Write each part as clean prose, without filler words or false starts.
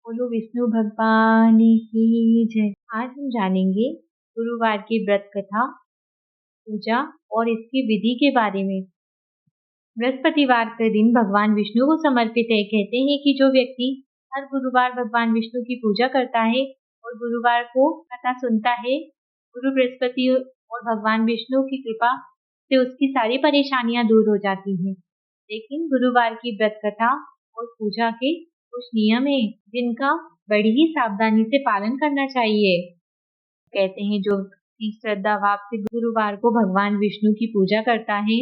बोलो विष्णु भगवान की जय। आज हम जानेंगे गुरुवार की व्रत कथा, पूजा और इसकी विधि के बारे में। बृहस्पतिवार का दिन भगवान विष्णु को समर्पित है। कहते हैं कि जो व्यक्ति हर गुरुवार भगवान विष्णु की पूजा करता है और गुरुवार को कथा सुनता है, गुरु बृहस्पति और भगवान विष्णु की कृपा से उसकी सारी परेशानियां दूर हो जाती हैं। लेकिन गुरुवार की व्रत कथा और पूजा के कुछ नियम है जिनका बड़ी ही सावधानी से पालन करना चाहिए। कहते हैं जो श्रद्धा भाव से गुरुवार को भगवान विष्णु की पूजा करता है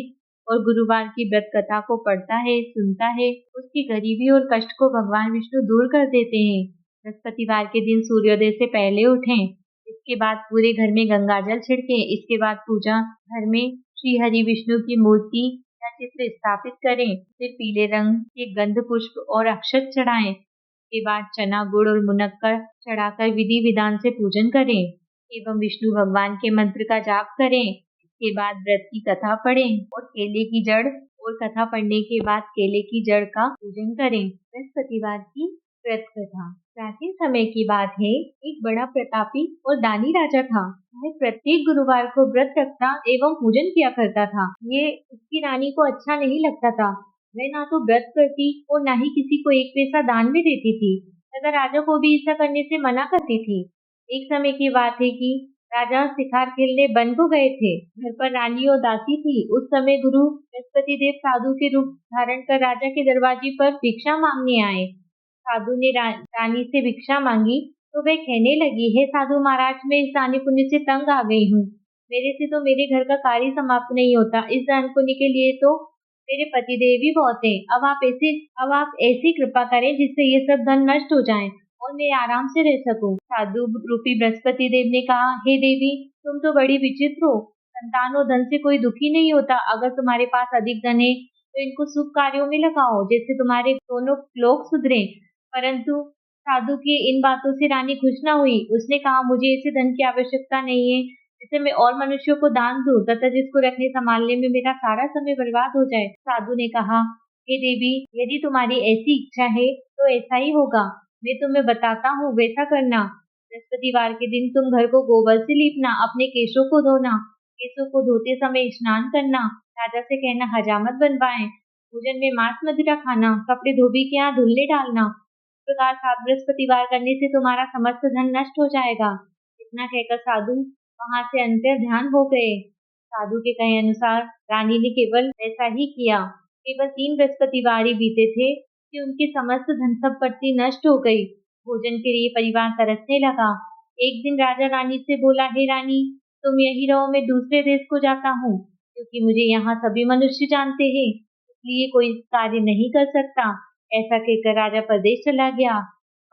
और गुरुवार की व्रत कथा को पढ़ता है, सुनता है, उसकी गरीबी और कष्ट को भगवान विष्णु दूर कर देते हैं। बृहस्पतिवार के दिन सूर्योदय से पहले उठें, इसके बाद पूरे घर में गंगा जल छिड़के, इसके बाद पूजा घर में श्री हरि विष्णु की मूर्ति या चित्र स्थापित करें, फिर पीले रंग के गंध पुष्प और अक्षत चढ़ाएं। के बाद चना गुड़ और मुनक्कर चढ़ाकर विधि विधान से पूजन करें एवं विष्णु भगवान के मंत्र का जाप करें। इसके बाद व्रत की कथा पढ़ें और केले की जड़ और कथा पढ़ने के बाद केले की जड़ का पूजन करें। बृहस्पतिवार की व्रत कथा प्राचीन समय की बात है। एक बड़ा प्रतापी और दानी राजा था। वह प्रत्येक गुरुवार को व्रत रखता एवं पूजन किया करता था। ये उसकी रानी को अच्छा नहीं लगता था। वह ना तो व्रत करती और ना ही किसी को एक पैसा दान में देती थी तथा राजा को भी ऐसा करने से मना करती थी। एक समय की बात है कि राजा शिकार खेलने वन को गए थे। घर पर रानी और दासी थी। उस समय गुरु बृहस्पति देव साधु के रूप धारण कर राजा के दरवाजे पर भिक्षा मांगने आए। साधु ने रानी से भिक्षा मांगी तो वह कहने लगी, हे साधु महाराज, मैं इस दान पुण्य से तंग आ गई हूँ। मेरे से तो मेरे घर का कार्य समाप्त नहीं होता। इस दान पुण्य के लिए तो मेरे पतिदेव भी बहुत हैं। अब आप ऐसी कृपा करें जिससे ये सब धन नष्ट हो जाए और मैं आराम से रह सकूं। साधु रूपी बृहस्पति देव ने कहा, हे देवी, तुम तो बड़ी विचित्र हो। संतान और धन से कोई दुखी नहीं होता। अगर तुम्हारे पास अधिक धन है तो इनको शुभ कार्यों में लगाओ जिससे तुम्हारे दोनों लोग सुधरे। परंतु साधु की इन बातों से रानी खुश न हुई। उसने कहा, मुझे ऐसे धन की आवश्यकता नहीं है जिसे मैं और मनुष्यों को दान दूं तथा जिसको रखने संभालने में मेरा सारा समय बर्बाद हो जाए। साधु ने कहा, हे देवी, यदि तुम्हारी ऐसी इच्छा है तो ऐसा ही होगा। मैं तुम्हें बताता हूँ, वैसा करना। बृहस्पतिवार के दिन तुम घर को गोबर से लीपना, अपने केशों को धोना, केशों को धोते समय स्नान करना, राजा से कहना हजामत बनवाएं, भोजन में मांस मदिरा खाना, कपड़े धोबी के यहाँ धुलने डालना। इस प्रकार 7 बृहस्पतिवार करने से तुम्हारा समस्त धन नष्ट हो जाएगा। इतना कहकर साधु वहां से अंतर ध्यान हो गए। साधु के कहे अनुसार रानी ने केवल ऐसा ही किया। केवल 3 बृहस्पतिवार ही बीते थे कि उनकी समस्त धन संपत्ति नष्ट हो गई। भोजन के लिए परिवार तरसने लगा। एक दिन राजा रानी से बोला, हे रानी, तुम यही रहो, मैं दूसरे देश को जाता हूँ क्योंकि मुझे यहाँ सभी मनुष्य जानते हैं, इसलिए कोई कार्य नहीं कर सकता। ऐसा कहकर राजा परदेश चला गया।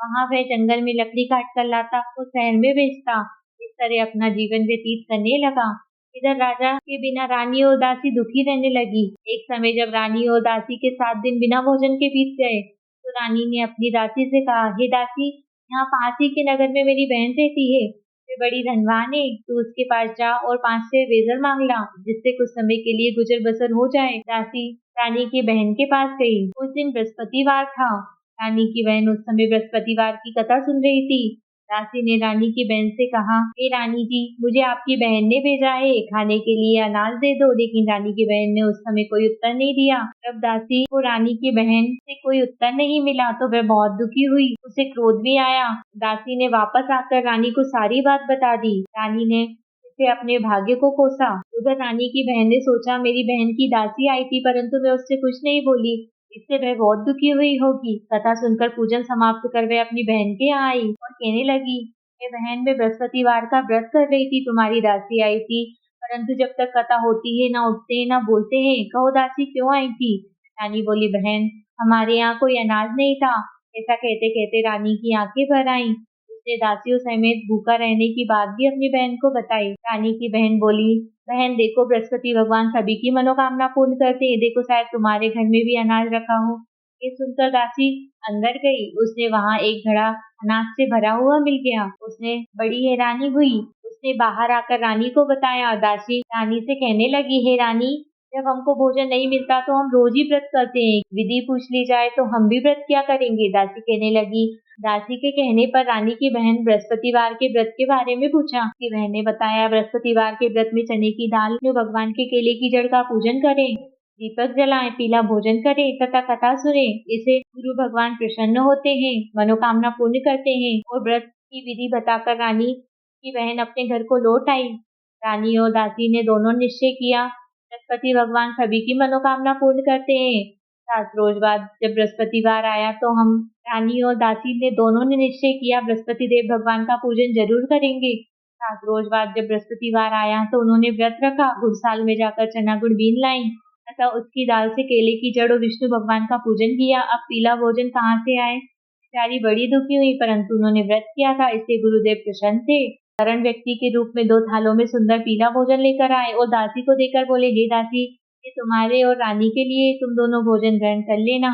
वहां वह जंगल में लकड़ी काट कर लाता और शहर में बेचता। इस तरह अपना जीवन व्यतीत करने लगा। इधर राजा के बिना रानी और दासी दुखी रहने लगी। एक समय जब रानी और दासी के 7 दिन बिना भोजन के बीत गए तो रानी ने अपनी दासी से कहा, हे दासी, यहाँ पास ही के नगर में मेरी बहन रहती है। वे बड़ी धनवान है। तू उसके पास जा और 5 से वेजर मांग ला जिससे कुछ समय के लिए गुजर बसर हो जाए। दासी रानी की बहन के पास गई। उस दिन बृहस्पतिवार था। रानी की बहन उस समय बृहस्पतिवार की कथा सुन रही थी। दासी ने रानी की बहन से कहा, हे रानी जी, मुझे आपकी बहन ने भेजा है, खाने के लिए अनाज दे दो। लेकिन रानी की बहन ने उस समय कोई उत्तर नहीं दिया। जब दासी को रानी की बहन से कोई उत्तर नहीं मिला तो वह बहुत दुखी हुई। उसे क्रोध भी आया। दासी ने वापस आकर रानी को सारी बात बता दी। रानी ने उसे अपने भाग्य को कोसा। उधर रानी की बहन ने सोचा, मेरी बहन की दासी आई थी परंतु मैं उससे कुछ नहीं बोली, इससे वह बहुत दुखी हुई होगी। कथा सुनकर पूजन समाप्त कर वह अपनी बहन के यहाँ आई और कहने लगी, हे बहन, मैं बृहस्पतिवार का व्रत कर रही थी। तुम्हारी दासी आई थी परंतु जब तक कथा होती है ना उठते हैं ना बोलते हैं। कहो दासी, क्यों आई थी? रानी बोली, बहन, हमारे यहाँ कोई अनाज नहीं था। ऐसा कहते कहते रानी की आंखें भर आईं। उसने दासियों समेत भूखा रहने की बात भी अपनी बहन को बताई। रानी की बहन बोली, बहन देखो, बृहस्पति भगवान सभी की मनोकामना पूर्ण करते हैं। देखो, शायद तुम्हारे घर में भी अनाज रखा हो। ये सुनकर दासी अंदर गई। उसने वहां एक घड़ा अनाज से भरा हुआ मिल गया। उसने बड़ी हैरानी हुई। उसने बाहर आकर रानी को बताया। दासी रानी से कहने लगी, हे रानी, जब हमको भोजन नहीं मिलता तो हम रोज ही व्रत करते हैं। विधि पूछ ली जाए तो हम भी व्रत क्या करेंगे? दासी कहने लगी, दासी के कहने पर रानी की बहन बृहस्पतिवार के व्रत के बारे में पूछा। उसकी बहन ने बताया, बृहस्पतिवार के व्रत में चने की दाल में भगवान के केले की जड़ का पूजन करें, दीपक जलाएं, पीला भोजन करें तथा कथा सुने। इसे गुरु भगवान प्रसन्न होते हैं, मनोकामना पूर्ण करते हैं। और व्रत की विधि बताकर रानी की बहन अपने घर को लौट आई। रानी और दासी ने दोनों निश्चय किया, बृहस्पति भगवान सभी की मनोकामना पूर्ण करते हैं। 7 रोज बाद जब बृहस्पतिवार आया तो हम रानी और दासी ने दोनों ने निश्चय किया, बृहस्पति देव भगवान का पूजन जरूर करेंगे। 7 रोज बाद जब बृहस्पतिवार आया तो उन्होंने व्रत रखा, गुड़साल में जाकर चना गुड़ बीन लाई तथा उसकी दाल से केले की जड़ और विष्णु भगवान का पूजन किया। अब पीला भोजन कहाँ से आए? बेचारी बड़ी दुखी हुई, परंतु उन्होंने व्रत किया था, इससे गुरुदेव प्रसन्न थे। साधारण व्यक्ति के रूप में 2 थालों में सुंदर पीला भोजन लेकर आए और दासी को देकर बोले, हे दासी, ये तुम्हारे और रानी के लिए, तुम दोनों भोजन ग्रहण कर लेना।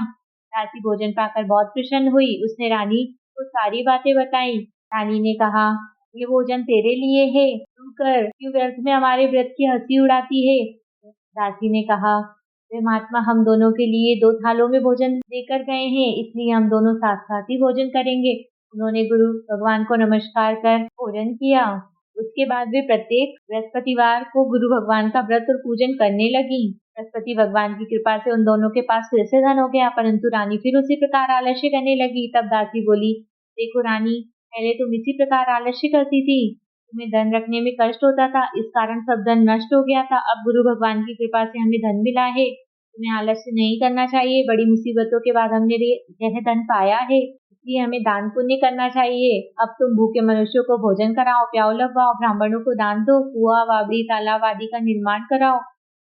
दासी भोजन पाकर बहुत प्रसन्न हुई। उसने रानी को सारी बातें बताई। रानी ने कहा, ये भोजन तेरे लिए है, तू कर, क्यों व्यर्थ में हमारे व्रत की हंसी उड़ाती है? दासी ने कहा, वे महात्मा हम दोनों के लिए 2 थालों में भोजन देकर गए हैं, इसलिए हम दोनों साथ साथ ही भोजन करेंगे। उन्होंने गुरु भगवान को नमस्कार कर भोजन किया। उसके बाद वे प्रत्येक बृहस्पतिवार को गुरु भगवान का व्रत और पूजन करने लगी। बृहस्पति भगवान की कृपा से उन दोनों के पास फिर से धन हो गया, परंतु रानी फिर उसी प्रकार आलस्य करने लगी। तब दासी बोली, देखो रानी, पहले तुम इसी प्रकार आलस्य करती थी, तुम्हें धन रखने में कष्ट होता था, इस कारण सब धन नष्ट हो गया था। अब गुरु भगवान की कृपा से हमें धन मिला है, तुम्हें आलस्य नहीं करना चाहिए। बड़ी मुसीबतों के बाद हमने यह धन पाया है, इसलिए हमें दान पुण्य करना चाहिए। अब तुम भूखे मनुष्यों को भोजन कराओ, प्याऊ लगवाओ, ब्राह्मणों को दान दो, कुआं, बावड़ी, तालाब आदि का निर्माण कराओ,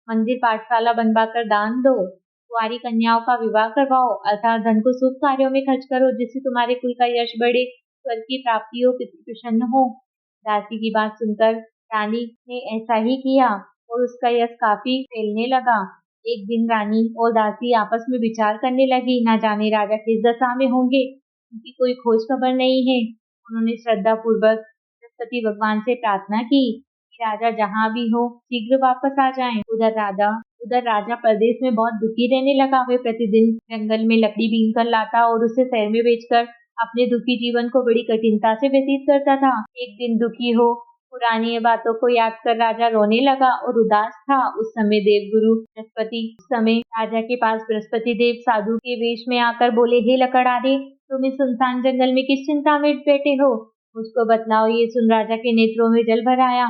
मंदिर पाठशाला बनवाकर दान दो, कुंवारी कन्याओं का विवाह करवाओ, अर्थात धन को शुभ कार्यों में खर्च करो, जिससे तुम्हारे कुल का यश बढ़े, स्वर्ग की प्राप्ति हो, पितृ प्रसन्न हो। दासी की बात सुनकर रानी ने ऐसा ही किया और उसका यश काफी फैलने लगा। एक दिन रानी और दासी आपस में विचार करने लगी, ना जाने राजा किस दशा में होंगे, उनकी कोई खोज खबर नहीं है। उन्होंने श्रद्धा पूर्वक बृहस्पति भगवान से प्रार्थना की कि राजा जहाँ भी हो शीघ्र वापस आ जाएं। उधर राजा प्रदेश में बहुत दुखी रहने लगा। वे प्रतिदिन जंगल में लकड़ी बीन कर लाता और उसे शहर में बेचकर अपने दुखी जीवन को बड़ी कठिनता से व्यतीत करता था। एक दिन दुखी हो पुरानी बातों को याद कर राजा रोने लगा और उदास था। उस समय देवगुरु बृहस्पति राजा के पास बृहस्पति देव साधु के वेश में आकर बोले, हे लकड़हारे, तुम इस सुनसान जंगल में किस चिंता में बैठे हो, मुझको बतलाओ। ये सुन राजा के नेत्रों में जल भर आया।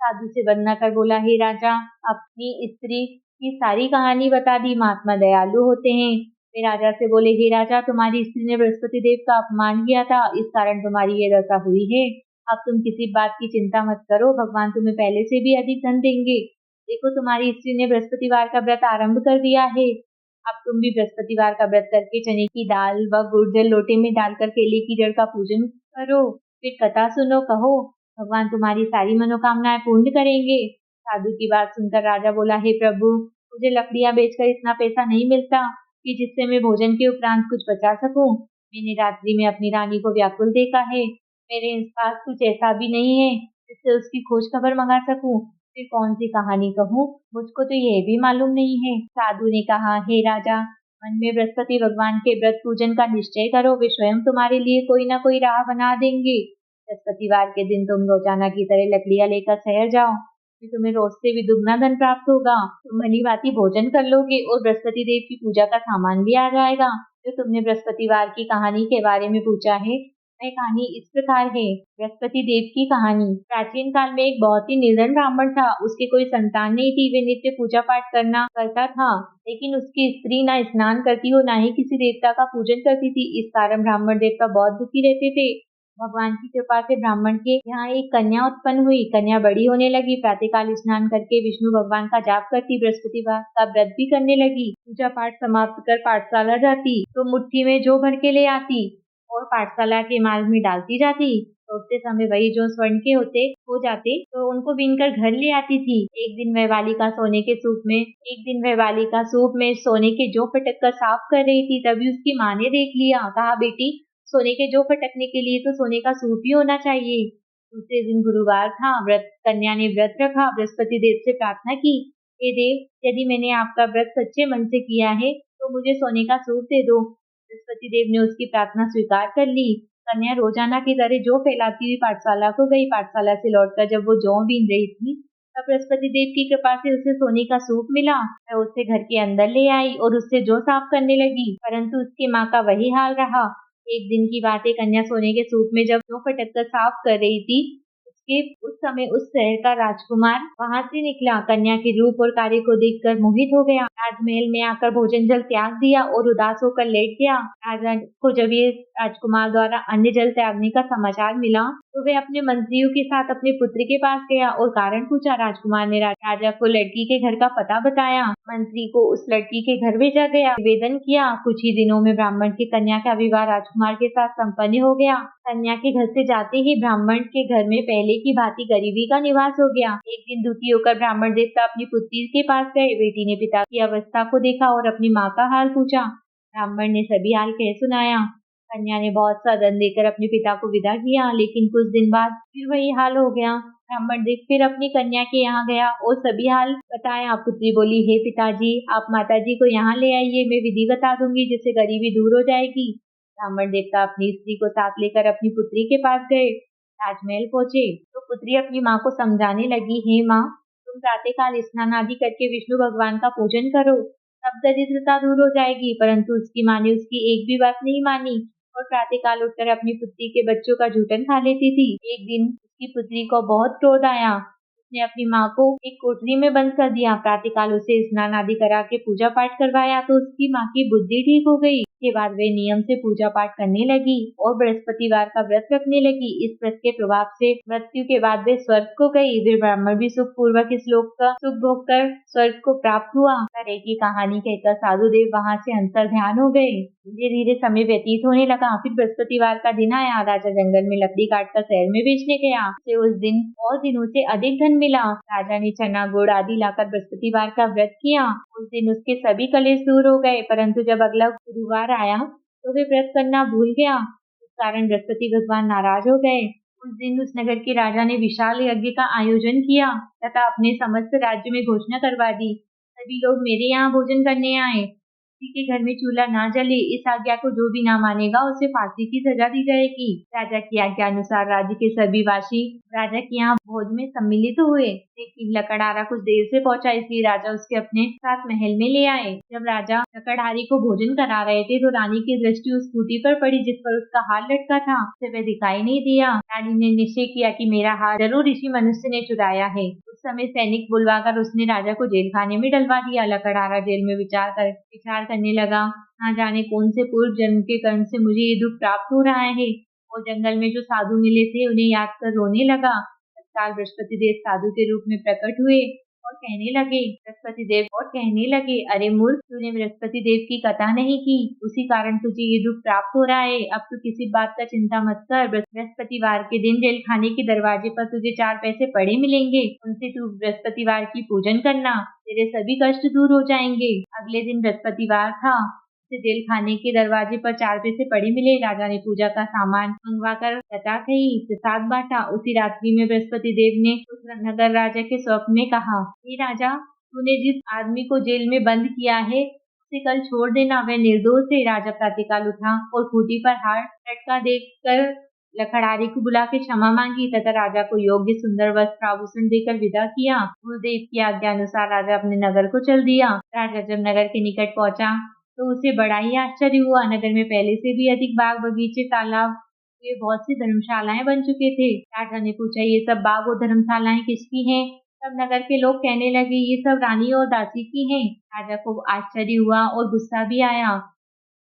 साधु से वंदना कर बोला, हे राजा, अपनी स्त्री की सारी कहानी बता दी। महात्मा दयालु होते हैं। वे राजा से बोले, हे राजा, तुम्हारी स्त्री ने बृहस्पति देव का अपमान किया था, इस कारण तुम्हारी ये दशा हुई है। अब तुम किसी बात की चिंता मत करो, भगवान तुम्हें पहले से भी अधिक धन देंगे। देखो, तुम्हारी स्त्री ने बृहस्पतिवार का व्रत आरंभ कर दिया है। अब तुम भी बृहस्पतिवार का व्रत करके चने की दाल व गुड़ जल लोटे में डालकर केले की जड़ का पूजन करो, फिर कथा सुनो, कहो भगवान तुम्हारी सारी मनोकामनाएं पूर्ण करेंगे। साधु की बात सुनकर राजा बोला, हे प्रभु, मुझे लकड़ियां बेचकर इतना पैसा नहीं मिलता कि जिससे मैं भोजन के उपरांत कुछ बचा सकूं। मैंने रात्रि में अपनी रानी को व्याकुल देखा है। मेरे पास कुछ ऐसा भी नहीं है जिससे उसकी खोज खबर मंगा सकूं। फिर कौन सी कहानी कहूँ, मुझको तो यह भी मालूम नहीं है। साधु ने कहा, हे राजा, मन में बृहस्पति भगवान के व्रत पूजन का निश्चय करो, वे स्वयं तुम्हारे लिए कोई ना कोई राह बना देंगे। बृहस्पतिवार के दिन तुम रोजाना की तरह लकड़ियां लेकर शहर जाओ, फिर तुम्हें रोज से भी दुगना धन प्राप्त होगा। तुम भली भांति भोजन कर लोगे और बृहस्पति देव की पूजा का सामान भी आ जाएगा। जो तुमने बृहस्पतिवार की कहानी के बारे में पूछा है, वह कहानी इस प्रकार है। बृहस्पति देव की कहानी। प्राचीन काल में एक बहुत ही निर्धन ब्राह्मण था। उसकी कोई संतान नहीं थी। वे नित्य पूजा पाठ करता था, लेकिन उसकी स्त्री ना स्नान करती हो, ना ही किसी देवता का पूजन करती थी। इस कारण ब्राह्मण देवता बहुत दुखी रहते थे। भगवान की कृपा से ब्राह्मण के यहाँ एक कन्या उत्पन्न हुई। कन्या बड़ी होने लगी, प्रातःकाल स्नान करके विष्णु भगवान का जाप करती, बृहस्पतिवार का व्रत भी करने लगी। पूजा पाठ समाप्त कर पाठशाला जाती तो मुट्ठी में जौ भर के ले आती और पाठशाला के माल में डालती जाती। तो उतने समय वही जो स्वर्ण के हो जाते तो उनको बीनकर घर ले आती थी। एक दिन वह बालिका सूप में सोने के जौ फटक कर साफ कर रही थी। तभी उसकी माँ ने देख लिया। कहा, बेटी, सोने के जौ फटकने के लिए तो सोने का सूप ही होना चाहिए। दूसरे दिन गुरुवार था। कन्या ने व्रत रखा, बृहस्पति देव से प्रार्थना की, हे देव, यदि मैंने आपका व्रत सच्चे मन से किया है तो मुझे सोने का सूप दे दो। बृहस्पति देव ने उसकी प्रार्थना स्वीकार कर ली। कन्या रोजाना की तरह जौ फैलाती हुई पाठशाला को गई। पाठशाला से लौटकर जब वो जौ बीन रही थी, तब बृहस्पति देव की कृपा से उसे सोने का सूप मिला। वह उसे घर के अंदर ले आई और उससे जौ साफ करने लगी, परंतु उसकी माँ का वही हाल रहा। एक दिन की बात है, कन्या सोने के सूप में जब जौ फटक कर साफ कर रही थी, उस समय उस शहर का राजकुमार वहां से निकला। कन्या के रूप और कार्य को देखकर मोहित हो गया। राजमहल में आकर भोजन जल त्याग दिया और उदास होकर लेट गया। राजा को जब ये राजकुमार द्वारा अन्न जल त्यागने का समाचार मिला, तो वे अपने मंत्रियों के साथ अपने पुत्र के पास गया और कारण पूछा। राजकुमार ने राजा को लड़की के घर का पता बताया। मंत्री को उस लड़की के घर भेजा गया, निवेदन किया। कुछ ही दिनों में ब्राह्मण की कन्या का विवाह राजकुमार के साथ संपन्न हो गया। कन्या के घर से जाते ही ब्राह्मण के घर में पहले की भांति गरीबी का निवास हो गया। एक दिन दुखी होकर ब्राह्मण देवता अपनी पुत्री के पास गए। बेटी ने पिता की अवस्था को देखा और अपनी माँ का हाल पूछा। ब्राह्मण ने सभी हाल कह सुनाया। कन्या ने बहुत सा धन देकर अपने पिता को विदा किया, लेकिन कुछ दिन बाद फिर वही हाल हो गया। ब्राह्मण देव फिर अपनी कन्या के यहाँ गया और सभी हाल बताया। पुत्री बोली, हे पिताजी, आप माताजी को यहाँ ले आइए, मैं विधि बता दूंगी जिससे गरीबी दूर हो जाएगी। ब्राह्मण देवता अपनी स्त्री को साथ लेकर अपनी पुत्री के पास गए। राजमहल पहुंचे तो पुत्री अपनी माँ को समझाने लगी, हे माँ, तुम प्रातःकाल स्नान आदि करके विष्णु भगवान का पूजन करो, तब दरिद्रता दूर हो जाएगी। परंतु उसकी माँ ने उसकी एक भी बात नहीं मानी और प्रातःकाल उठकर अपनी पुत्री के बच्चों का जूठन खा लेती थी। एक दिन उसकी पुत्री को बहुत क्रोध आया। उसने अपनी माँ को एक कोठरी में बंद कर दिया। प्रातःकाल उसे स्नान आदि करा के पूजा पाठ करवाया तो उसकी माँ की बुद्धि ठीक हो गई। इसके बाद वे नियम से पूजा पाठ करने लगी और बृहस्पतिवार का व्रत रखने लगी। इस व्रत के प्रभाव से मृत्यु के बाद वे स्वर्ग को गई। वे ब्राह्मण भी सुख पूर्वक इस लोक का सुख भोग कर स्वर्ग को प्राप्त हुआ। तरह की कहानी कहकर साधुदेव वहाँ से अंतर ध्यान हो गए। धीरे धीरे समय व्यतीत होने लगा। फिर बृहस्पतिवार का दिन आया। राजा जंगल में लकड़ी काटकर शहर में बेचने गया। उसे उस दिन और दिनों से अधिक धन मिला। राजा ने चना गुड़ आदि लाकर बृहस्पतिवार का व्रत किया। उस दिन उसके सभी कलेश दूर हो गए, परंतु जब अगला गुरुवार आया तो वे व्रत करना भूल गया। इस कारण बृहस्पति भगवान नाराज हो गए। उस दिन उस नगर के राजा ने विशाल यज्ञ का आयोजन किया तथा अपने समस्त राज्य में घोषणा करवा दी, सभी लोग मेरे यहाँ भोजन करने आए। किसी के घर में चूल्हा ना जले, इस आज्ञा को जो भी ना मानेगा उसे फांसी की सजा दी जाएगी। राजा की आज्ञा अनुसार राज्य के सभी वासी राजा के यहाँ भोज में सम्मिलित हुए। लेकिन लकड़हारा कुछ देर से पहुंचा, इसलिए राजा उसके अपने साथ महल में ले आए। जब राजा लकड़हारी को भोजन करा रहे थे तो रानी की दृष्टि उस खूंटी पर पड़ी जिस पर उसका हार लटका था। उसे वह दिखाई नहीं दिया। रानी ने निश्चय किया कि मेरा हार जरूर ऋषि मनुष्य ने चुराया है। उस समय सैनिक बुलवाकर उसने राजा को जेल खाने में डलवा दिया। लकड़हारा जेल में विचार करने लगा, ना जाने कौन से पूर्व जन्म के कर्म से मुझे ये दुख प्राप्त हो रहा है। और जंगल में जो साधु मिले थे उन्हें याद कर रोने लगा। तत्काल बृहस्पति देव साधु के रूप में प्रकट हुए और कहने लगे, अरे मूर्ख, तूने बृहस्पति देव की कथा नहीं की, उसी कारण तुझे ये दुख प्राप्त हो रहा है। अब तू किसी बात का चिंता मत कर। बृहस्पतिवार के दिन जेल खाने के दरवाजे पर तुझे 4 पैसे पड़े मिलेंगे, उनसे तू बृहस्पतिवार की पूजन करना, तेरे सभी कष्ट दूर हो जाएंगे। अगले दिन बृहस्पतिवार था। जेल खाने के दरवाजे पर 4 पैसे पड़े मिले। राजा ने पूजा का सामान मंगवाकर कथा कही, प्रसाद बांटा। उसी रात्रि में बृहस्पति देव ने उस नगर राजा के स्वप्न में कहा, हे राजा, तूने जिस आदमी को जेल में बंद किया है उसे कल छोड़ देना, वह निर्दोष है। राजा प्रातःकाल उठा और खूंटी पर हार लटका देखकर लकड़हारी को बुला के क्षमा मांगी तथा राजा को योग्य सुंदर वस्त्र आभूषण देकर विदा किया। गुरुदेव की आज्ञा अनुसार राजा अपने नगर को चल दिया। राजा जब नगर के निकट पहुंचा तो उसे बड़ा ही आश्चर्य हुआ। नगर में पहले से भी अधिक बाग बगीचे तालाब ये बहुत सी धर्मशालाएं बन चुके थे। राजा ने पूछा, ये सब बाग और धर्मशालाएं किसकी हैं? तब नगर के लोग कहने लगे, ये सब रानी और दासी की हैं। राजा को आश्चर्य हुआ और गुस्सा भी आया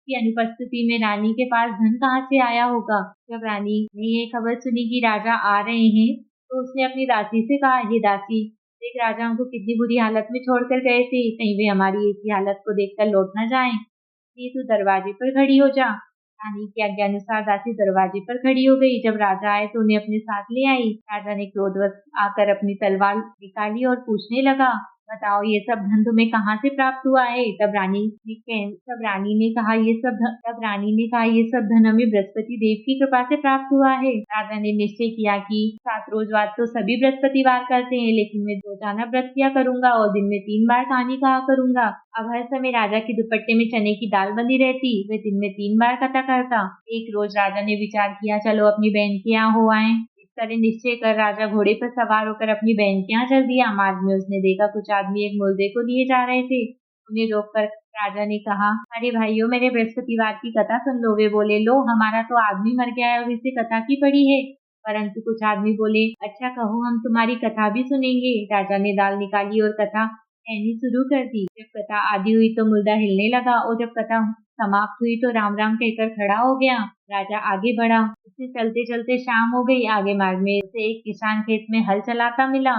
कि अनुपस्थिति में रानी के पास धन कहाँ से आया होगा। जब रानी ने ये खबर सुनी कि राजा आ रहे हैं तो उसने अपनी दासी से कहा, हे दासी, देख राजा हमको कितनी बुरी हालत में छोड़कर गए थे, कहीं वे हमारी ऐसी हालत को देखकर लौट न जाएं। ये तू दरवाजे पर खड़ी हो जा। रानी की आज्ञा अनुसार दासी दरवाजे पर खड़ी हो गई। जब राजा आए तो उन्हें अपने साथ ले आई। राजा ने क्रोधवश आकर अपनी तलवार निकाली और पूछने लगा, बताओ ये सब धन तुम्हें कहाँ से प्राप्त हुआ है? तब रानी ने कहा ये सब धन हमें बृहस्पति देव की कृपा से प्राप्त हुआ है। राजा ने निश्चय किया कि 7 रोज बाद तो सभी बृहस्पतिवार करते हैं, लेकिन मैं रोजाना व्रत किया करूंगा और दिन में 3 बार कहानी कहा करूंगा। अब हर समय राजा के दुपट्टे में चने की दाल बंधी रहती, वे दिन में 3 बार कथा करता। एक रोज राजा ने विचार किया, चलो अपनी बहन के यहाँ हो आए। करे निश्चय कर राजा घोड़े पर सवार होकर अपनी बहन के यहाँ चल दिया। मार्ग में उसने देखा कुछ आदमी एक मुर्दे को लिए जा रहे थे। उन्हें रोककर राजा ने कहा, अरे भाइयों, मेरे बृहस्पतिवार की कथा सुन लो। वे बोले, लो, हमारा तो आदमी मर गया है और इसे कथा की पड़ी है। परंतु कुछ आदमी बोले, अच्छा कहो, हम तुम्हारी कथा भी सुनेंगे। राजा ने दाल निकाली और कथा कहनी शुरू कर दी। जब कथा आदि हुई तो मुर्दा हिलने लगा और जब कथा समाप्त हुई तो राम राम कहकर खड़ा हो गया। राजा आगे बढ़ा। उसे चलते चलते शाम हो गई। आगे मार्ग में उसे एक किसान खेत में हल चलाता मिला।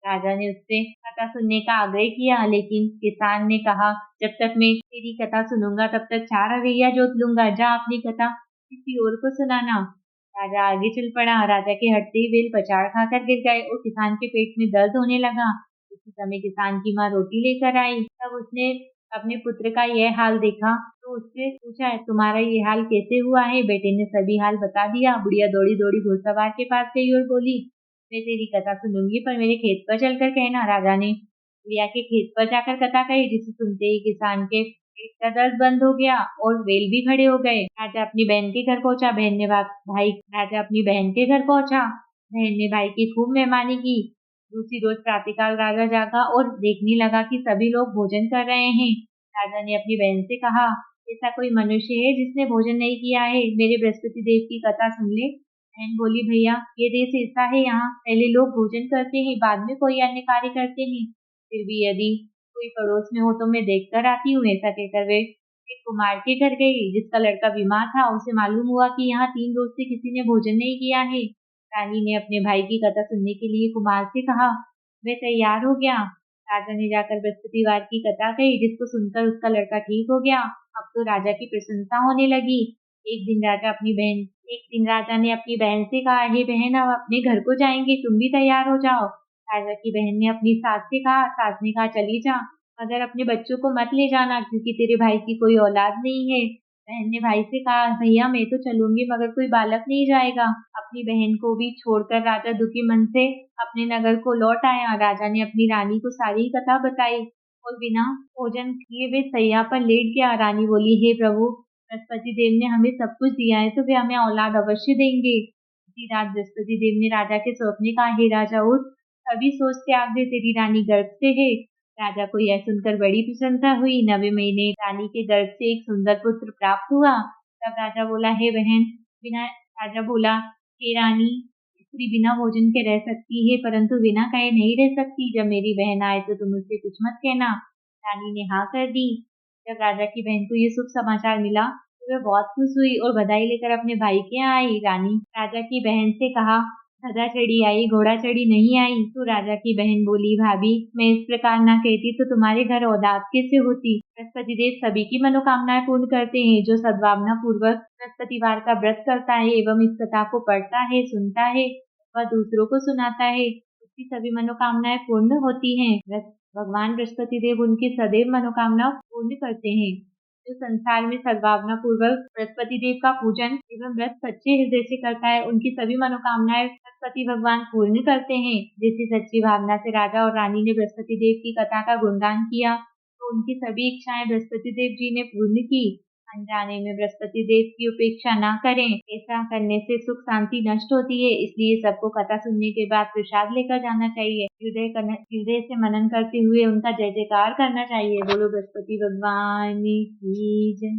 राजा ने उससे कथा सुनने का आग्रह किया, लेकिन किसान ने कहा, जब तक मैं तेरी कथा सुनूंगा तब तक 4 अरैया जोत लूंगा। जा अपनी कथा किसी और को सुनाना। राजा आगे चल पड़ा। राजा के हटते ही बेल पछाड़ खाकर गिर गए और किसान के पेट में दर्द होने लगा। उसी समय किसान की माँ रोटी लेकर आई। तब उसने अपने पुत्र का यह हाल देखा तो उससे पूछा, तुम्हारा ये हाल कैसे हुआ है? बेटे ने सभी हाल बता दिया। बुढ़िया दौड़ी दौड़ी घुड़सवार के पास गई और बोली, मैं तेरी कथा सुनूंगी, पर मेरे खेत पर चलकर कहना। राजा ने बुढ़िया के खेत पर जाकर कथा कही, जिसे सुनते ही किसान के पेट का दर्द बंद हो गया और बैल भी खड़े हो गए। राजा अपनी बहन के घर पहुंचा। बहन ने भाई की खूब मेहमानी की। दूसरी रोज प्रातःकाल राजा जागा और देखने लगा कि सभी लोग भोजन कर रहे हैं। राजा ने अपनी बहन से कहा, ऐसा कोई मनुष्य है जिसने भोजन नहीं किया है? मेरे बृहस्पति देव की कथा सुन ले। बहन बोली, भैया, ये देश ऐसा है, यहाँ पहले लोग भोजन करते हैं, बाद में कोई अन्य कार्य करते हैं। फिर भी यदि कोई पड़ोस में हो तो मैं देख कर आती हूँ। ऐसा कहकर वे एक कुमार के घर गई, जिसका लड़का बीमार था। उसे मालूम हुआ कि यहाँ 3 रोज से किसी ने भोजन नहीं किया है। रानी ने अपने भाई की कथा सुनने के लिए कुमार से कहा। वह तैयार हो गया। राजा ने जाकर बृहस्पतिवार की कथा कही, जिसको सुनकर उसका लड़का ठीक हो गया। अब तो राजा की प्रशंसा होने लगी। एक दिन राजा ने अपनी बहन से कहा, हे बहन, अब अपने घर को जाएंगे, तुम भी तैयार हो जाओ। राजा की बहन ने अपनी सास से कहा। सास ने कहा, चली जा, मगर अपने बच्चों को मत ले जाना, क्योंकि तेरे भाई की कोई औलाद नहीं है। बहन ने भाई से कहा, भैया, मैं तो चलूंगी, मगर कोई बालक नहीं जाएगा। अपनी बहन को भी छोड़कर राजा दुखी मन से अपने नगर को लौट आया। राजा ने अपनी रानी को सारी कथा बताई और बिना भोजन किए वे सैया पर लेट गया। रानी बोली, हे प्रभु, बृहस्पति देव ने हमें सब कुछ दिया है, तो वे हमें औलाद अवश्य देंगे। उसी रात बृहस्पति देव ने राजा के स्वप्न कहा, हे राजा, उठ, सभी सोच त्याग दे, तेरी रानी गर्भ से है। राजा को यह सुनकर बड़ी प्रसन्नता हुई। 9वें महीने रानी के गर्भ से एक सुंदर पुत्र प्राप्त हुआ। तब राजा बोला, हे बहन, राजा बोला, हे रानी, स्त्री बिना भोजन के रह सकती है, परंतु बिना खाए नहीं रह सकती। जब मेरी बहन आए तो तुम उससे कुछ मत कहना। रानी ने हाँ कर दी। जब राजा की बहन को ये शुभ समाचार मिला तो वह बहुत खुश हुई और बधाई लेकर अपने भाई के यहाँ आई। रानी राजा की बहन से कहा, गधा चढ़ी आई, घोड़ा चढ़ी नहीं आई। तो राजा की बहन बोली, भाभी, मैं इस प्रकार ना कहती तो तुम्हारे घर औलाद कैसे होती? बृहस्पति देव सभी की मनोकामनाएं पूर्ण करते हैं। जो सद्भावना पूर्वक बृहस्पतिवार का व्रत करता है एवं इस कथा को पढ़ता है, सुनता है, वह दूसरों को सुनाता है, उसकी सभी मनोकामनाएं पूर्ण होती हैं। भगवान बृहस्पति देव उनकी सदैव मनोकामना पूर्ण करते हैं। जो संसार में सद्भावना पूर्वक बृहस्पति देव का पूजन एवं व्रत सच्चे हृदय से करता है, उनकी सभी मनोकामनाएं बृहस्पति भगवान पूर्ण करते हैं। जैसी सच्ची भावना से राजा और रानी ने बृहस्पति देव की कथा का गुणगान किया तो उनकी सभी इच्छाएं बृहस्पति देव जी ने पूर्ण की। अनजाने में बृहस्पति देव की उपेक्षा न करें, ऐसा करने से सुख शांति नष्ट होती है। इसलिए सबको कथा सुनने के बाद प्रसाद लेकर जाना चाहिए। हृदय से मनन करते हुए उनका जय जयकार करना चाहिए। बोलो बृहस्पति भगवान की जय।